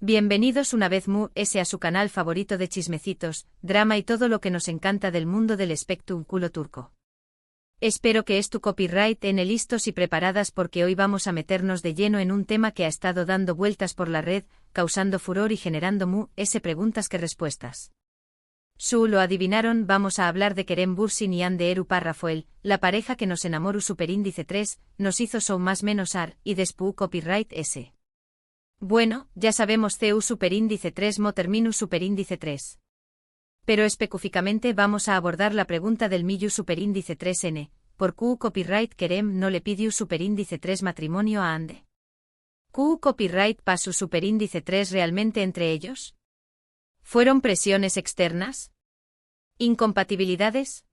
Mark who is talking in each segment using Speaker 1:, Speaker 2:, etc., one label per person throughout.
Speaker 1: Bienvenidos una vez más a su canal favorito de chismecitos, drama y todo lo que nos encanta del mundo del espectáculo turco. Espero que tu copyright listos y preparadas porque hoy vamos a meternos de lleno en un tema que ha estado dando vueltas por la red, causando furor y generando preguntas que respuestas. Lo adivinaron, vamos a hablar de Kerem Bürsin y Hande Erupar Rafael, la pareja que nos enamoró superíndice 3, nos hizo show más menos ar, y después copyright s. Bueno, ya sabemos CU superíndice 3 mo terminus superíndice 3. Pero específicamente vamos a abordar la pregunta del millu superíndice 3n, ¿por qué copyright Kerem no le pidió superíndice 3 matrimonio a Hande? ¿Q copyright pasó superíndice 3 realmente entre ellos? ¿Fueron presiones externas? ¿Incompatibilidades?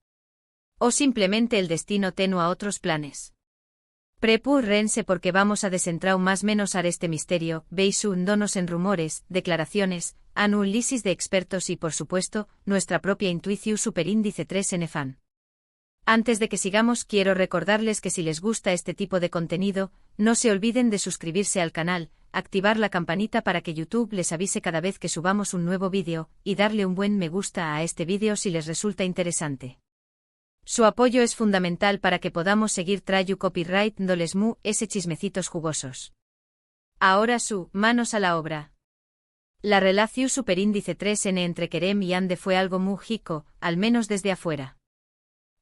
Speaker 1: ¿O simplemente el destino tenua a otros planes? Prepúrense porque vamos a desentrar más menos a este misterio, veis donos en rumores, declaraciones, análisis de expertos y por supuesto, nuestra propia intuición superíndice 3 n fan. Antes de que sigamos quiero recordarles que si les gusta este tipo de contenido, no se olviden de suscribirse al canal, activar la campanita para que YouTube les avise cada vez que subamos un nuevo vídeo, y darle un buen me gusta a este vídeo si les resulta interesante. Su apoyo es fundamental para que podamos seguir trayendo copyright dándoles chismecitos jugosos. Ahora manos a la obra. La relación superíndice 3n entre Kerem y Hande fue algo muy jico, al menos desde afuera.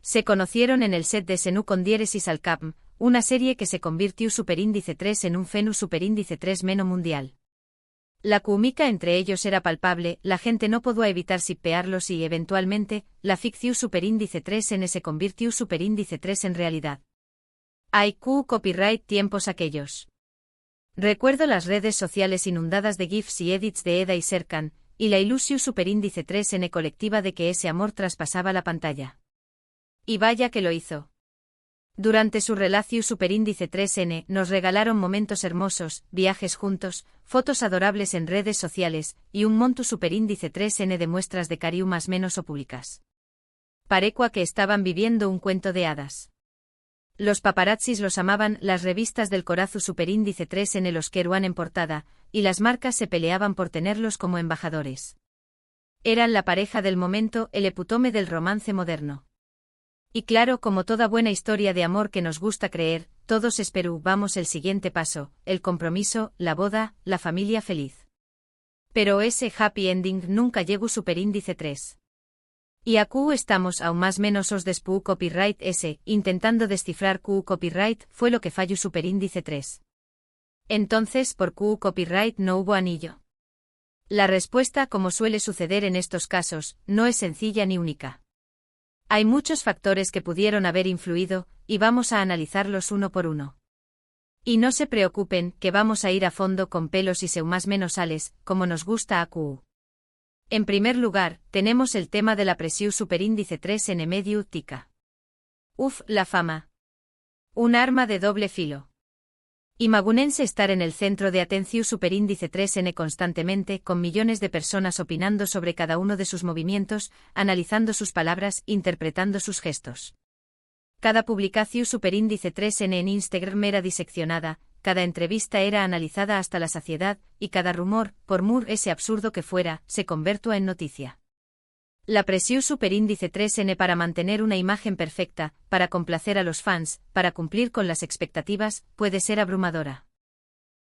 Speaker 1: Se conocieron en el set de Senú con diéresis al Capm, una serie que se convirtió superíndice 3 en un fenus superíndice 3 meno mundial. La química entre ellos era palpable, la gente no podía evitar shippearlos y eventualmente, la ficción superíndice 3n se convirtió superíndice 3 en realidad. Hay copyright tiempos aquellos. Recuerdo las redes sociales inundadas de GIFs y edits de Eda y Serkan, y la ilusión superíndice 3n colectiva de que ese amor traspasaba la pantalla. Y vaya que lo hizo. Durante su relación superíndice 3n nos regalaron momentos hermosos, viajes juntos, fotos adorables en redes sociales, y un monto superíndice 3n de muestras de cariño más menos o públicas. Parecua que estaban viviendo un cuento de hadas. Los paparazzis los amaban, las revistas del corazu superíndice 3n los querían en portada, y las marcas se peleaban por tenerlos como embajadores. Eran la pareja del momento, el epítome del romance moderno. Y claro, como toda buena historia de amor que nos gusta creer, todos esperábamos el siguiente paso, el compromiso, la boda, la familia feliz. Pero ese happy ending nunca llegó superíndice 3. Y aquí estamos aún más menos os después copyright s, intentando descifrar Q copyright fue lo que falló superíndice 3. Entonces, ¿por Q copyright no hubo anillo? La respuesta, como suele suceder en estos casos, no es sencilla ni única. Hay muchos factores que pudieron haber influido, y vamos a analizarlos uno por uno. Y no se preocupen, que vamos a ir a fondo con pelos y más menos ales, como nos gusta a Q. En primer lugar, tenemos el tema de la presión superíndice 3 n medio tica. La fama. Un arma de doble filo. Imagúnense estar en el centro de atención superíndice 3n constantemente, con millones de personas opinando sobre cada uno de sus movimientos, analizando sus palabras, interpretando sus gestos. Cada publicación superíndice 3n en Instagram era diseccionada, cada entrevista era analizada hasta la saciedad, y cada rumor, por ese absurdo que fuera, se convirtió en noticia. La presión superíndice 3n para mantener una imagen perfecta, para complacer a los fans, para cumplir con las expectativas, puede ser abrumadora.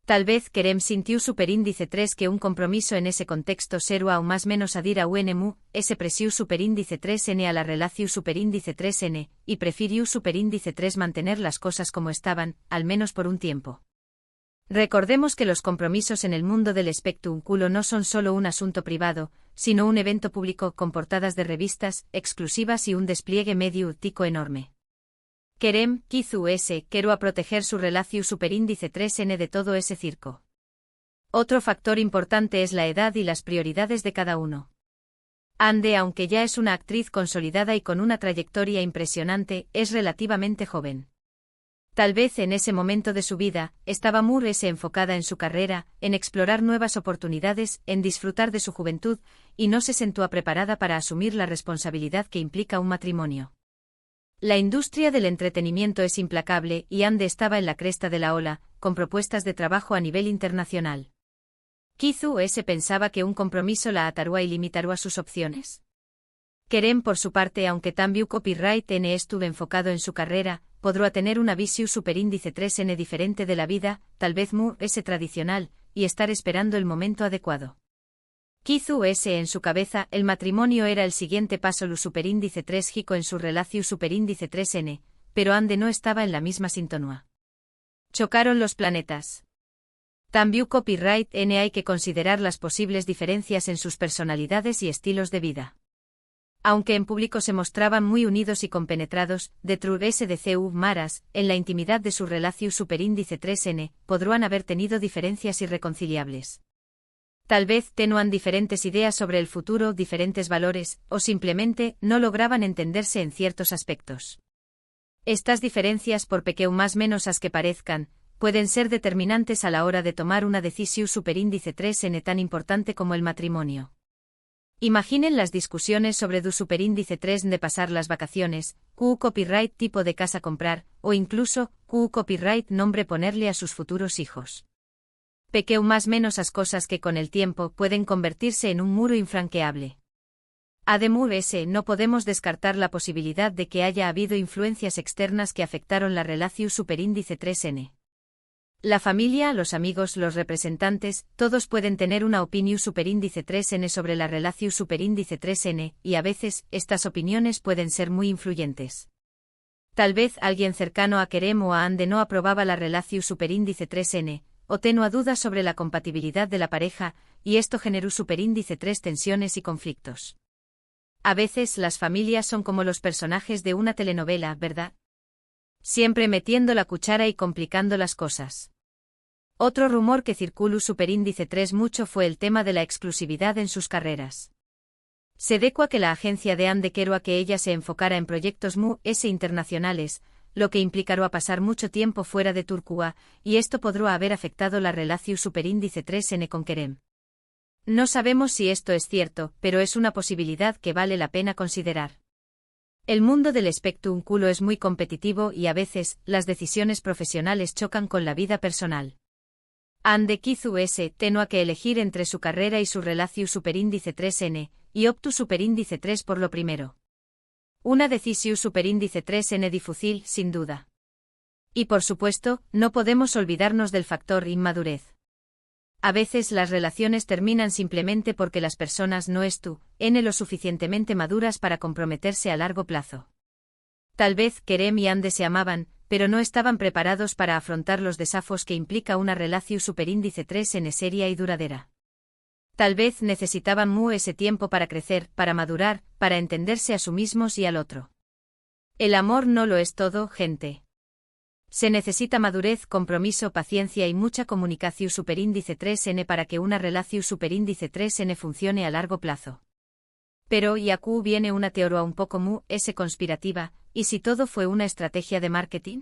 Speaker 1: Tal vez Kerem sintió superíndice 3 que un compromiso en ese contexto será aún más menos adir a UNMU, ese presión superíndice 3n a la relación superíndice 3n, y prefirió superíndice 3 mantener las cosas como estaban, al menos por un tiempo. Recordemos que los compromisos en el mundo del espectáculo no son solo un asunto privado, sino un evento público con portadas de revistas, exclusivas y un despliegue mediático enorme. Kerem quiso quiero a proteger su relación superíndice 3n de todo ese circo. Otro factor importante es la edad y las prioridades de cada uno. Hande, aunque ya es una actriz consolidada y con una trayectoria impresionante, es relativamente joven. Tal vez en ese momento de su vida, estaba muy enfocada en su carrera, en explorar nuevas oportunidades, en disfrutar de su juventud, y no se sentía preparada para asumir la responsabilidad que implica un matrimonio. La industria del entretenimiento es implacable y Hande estaba en la cresta de la ola, con propuestas de trabajo a nivel internacional. Kizu S. pensaba que un compromiso la atarúa y limitarúa sus opciones. Kerem por su parte, aunque también copyright N estuvo enfocado en su carrera, podrá tener una visión superíndice 3N diferente de la vida, tal vez mu S tradicional, y estar esperando el momento adecuado. Kizu S. en su cabeza, el matrimonio era el siguiente paso lu superíndice 3 Jico en su relación superíndice 3N, pero Ande no estaba en la misma sintonía. Chocaron los planetas. También copyright N hay que considerar las posibles diferencias en sus personalidades y estilos de vida. Aunque en público se mostraban muy unidos y compenetrados, de SDCU Maras, en la intimidad de su relación superíndice 3N, podrán haber tenido diferencias irreconciliables. Tal vez tenían diferentes ideas sobre el futuro, diferentes valores, o simplemente no lograban entenderse en ciertos aspectos. Estas diferencias, por pequeño más menos as que parezcan, pueden ser determinantes a la hora de tomar una decisión superíndice 3N tan importante como el matrimonio. Imaginen las discusiones sobre du superíndice 3 de pasar las vacaciones, Q copyright tipo de casa comprar, o incluso, Q copyright nombre ponerle a sus futuros hijos. Pequeño más menos as cosas que con el tiempo pueden convertirse en un muro infranqueable. Además, no podemos descartar la posibilidad de que haya habido influencias externas que afectaron la relación superíndice 3N. La familia, los amigos, los representantes, todos pueden tener una opinión superíndice 3N sobre la relación superíndice 3N, y a veces, estas opiniones pueden ser muy influyentes. Tal vez alguien cercano a Kerem o a Ande no aprobaba la relación superíndice 3N, o tenía dudas sobre la compatibilidad de la pareja, y esto generó superíndice 3 tensiones y conflictos. A veces las familias son como los personajes de una telenovela, ¿verdad? Siempre metiendo la cuchara y complicando las cosas. Otro rumor que circuló superíndice 3 mucho fue el tema de la exclusividad en sus carreras. Se decua que la agencia de Ande quería que ella se enfocara en proyectos mu S internacionales, lo que implicará pasar mucho tiempo fuera de Turquía, y esto podrá haber afectado la relación superíndice 3N con Kerem. No sabemos si esto es cierto, pero es una posibilidad que vale la pena considerar. El mundo del espectáculo es muy competitivo y a veces, las decisiones profesionales chocan con la vida personal. Ande Kizu S. tenía que elegir entre su carrera y su relación superíndice 3N, y optó superíndice 3 por lo primero. Una decisión superíndice 3N difícil, sin duda. Y por supuesto, no podemos olvidarnos del factor inmadurez. A veces las relaciones terminan simplemente porque las personas no están lo suficientemente maduras para comprometerse a largo plazo. Tal vez Kerem y Ande se amaban, pero no estaban preparados para afrontar los desafíos que implica una relación superíndice 3N seria y duradera. Tal vez necesitaban ese tiempo para crecer, para madurar, para entenderse a sí mismos y al otro. El amor no lo es todo, gente. Se necesita madurez, compromiso, paciencia y mucha comunicación superíndice 3N para que una relación superíndice 3N funcione a largo plazo. Pero y aquí viene una teoría un poco conspirativa, ¿y si todo fue una estrategia de marketing?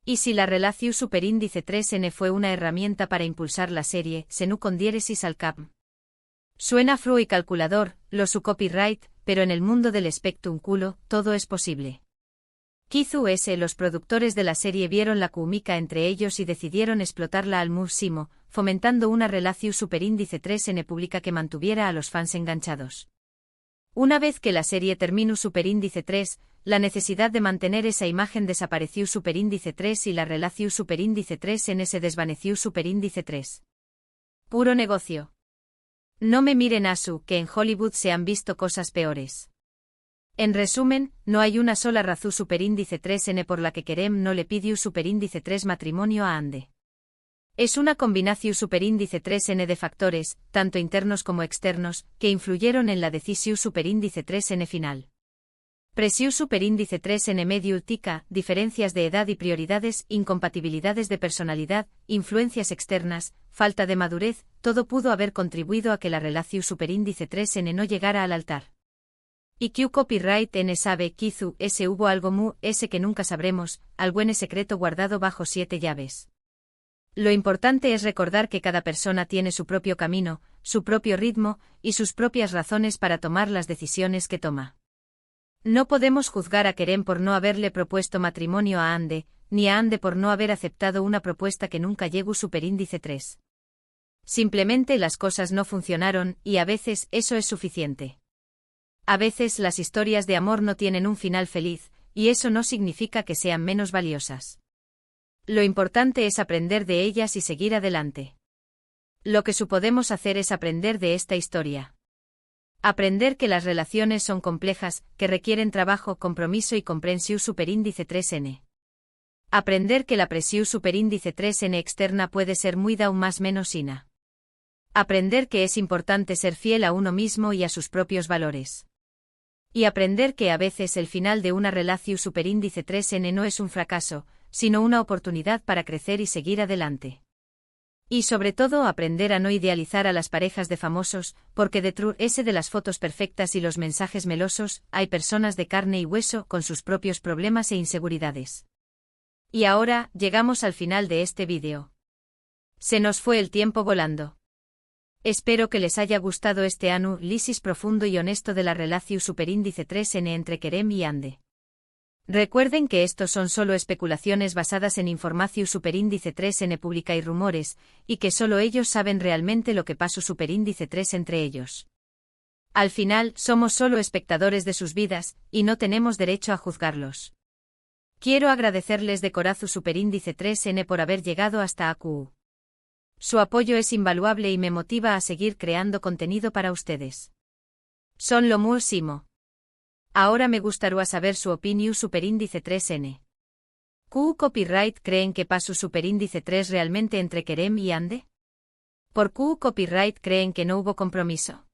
Speaker 1: ¿Y si la relación superíndice 3N fue una herramienta para impulsar la serie, Senu con diéresis al cap? Suena fru y calculador, lo su copyright, pero en el mundo del espectáculo, todo es posible. Kizu S. Los productores de la serie vieron la química entre ellos y decidieron explotarla al máximo, fomentando una relación superíndice 3N pública que mantuviera a los fans enganchados. Una vez que la serie terminó superíndice 3, la necesidad de mantener esa imagen desapareció superíndice 3 y la relación superíndice 3N se desvaneció superíndice 3. Puro negocio. No me miren Asu, que en Hollywood se han visto cosas peores. En resumen, no hay una sola razón superíndice 3N por la que Kerem no le pidió superíndice 3 matrimonio a Ande. Es una combinación superíndice 3N de factores, tanto internos como externos, que influyeron en la decisión superíndice 3N final. Presión superíndice 3N medio tica, diferencias de edad y prioridades, incompatibilidades de personalidad, influencias externas, falta de madurez, todo pudo haber contribuido a que la relación superíndice 3N no llegara al altar. Y Q copyright N sabe Kizu S hubo algo S que nunca sabremos, algo en secreto guardado bajo 7 llaves. Lo importante es recordar que cada persona tiene su propio camino, su propio ritmo, y sus propias razones para tomar las decisiones que toma. No podemos juzgar a Kerem por no haberle propuesto matrimonio a Ande, ni a Ande por no haber aceptado una propuesta que nunca llegó superíndice 3. Simplemente las cosas no funcionaron, y a veces eso es suficiente. A veces las historias de amor no tienen un final feliz, y eso no significa que sean menos valiosas. Lo importante es aprender de ellas y seguir adelante. Lo que podemos hacer es aprender de esta historia. Aprender que las relaciones son complejas, que requieren trabajo, compromiso y comprensión superíndice 3n. Aprender que la presión superíndice 3n externa puede ser muy aún más menos ina. Aprender que es importante ser fiel a uno mismo y a sus propios valores. Y aprender que a veces el final de una relación superíndice 3n no es un fracaso, sino una oportunidad para crecer y seguir adelante. Y sobre todo aprender a no idealizar a las parejas de famosos, porque detrás de las fotos perfectas y los mensajes melosos, hay personas de carne y hueso con sus propios problemas e inseguridades. Y ahora, llegamos al final de este vídeo. Se nos fue el tiempo volando. Espero que les haya gustado este análisis profundo y honesto de la relación superíndice 3n entre Kerem y Ande. Recuerden que estos son solo especulaciones basadas en información superíndice 3n pública y rumores, y que solo ellos saben realmente lo que pasó superíndice 3 entre ellos. Al final, somos solo espectadores de sus vidas, y no tenemos derecho a juzgarlos. Quiero agradecerles de corazón superíndice 3n por haber llegado hasta aquí. Su apoyo es invaluable y me motiva a seguir creando contenido para ustedes. Son lo máximo. Ahora me gustaría saber su opinión superíndice 3n. ¿Q Copyright creen que pasó superíndice 3 realmente entre Kerem y Ande? ¿Por Q Copyright creen que no hubo compromiso?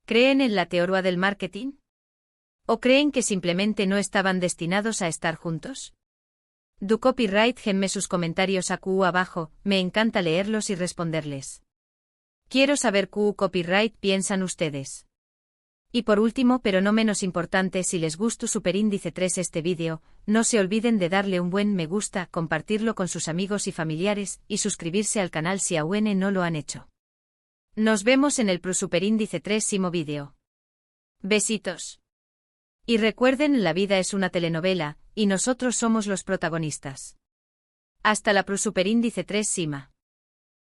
Speaker 1: ¿Creen en la teoría del marketing? ¿O creen que simplemente no estaban destinados a estar juntos? Du Copyright genme sus comentarios aquí abajo, me encanta leerlos y responderles. Quiero saber Q Copyright piensan ustedes. Y por último pero no menos importante, si les gustó superíndice 3 este vídeo, no se olviden de darle un buen me gusta, compartirlo con sus amigos y familiares, y suscribirse al canal si aún no lo han hecho. Nos vemos en el superíndice 3 vídeo. Besitos. Y recuerden, la vida es una telenovela, y nosotros somos los protagonistas. Hasta la superíndice 3 Sima.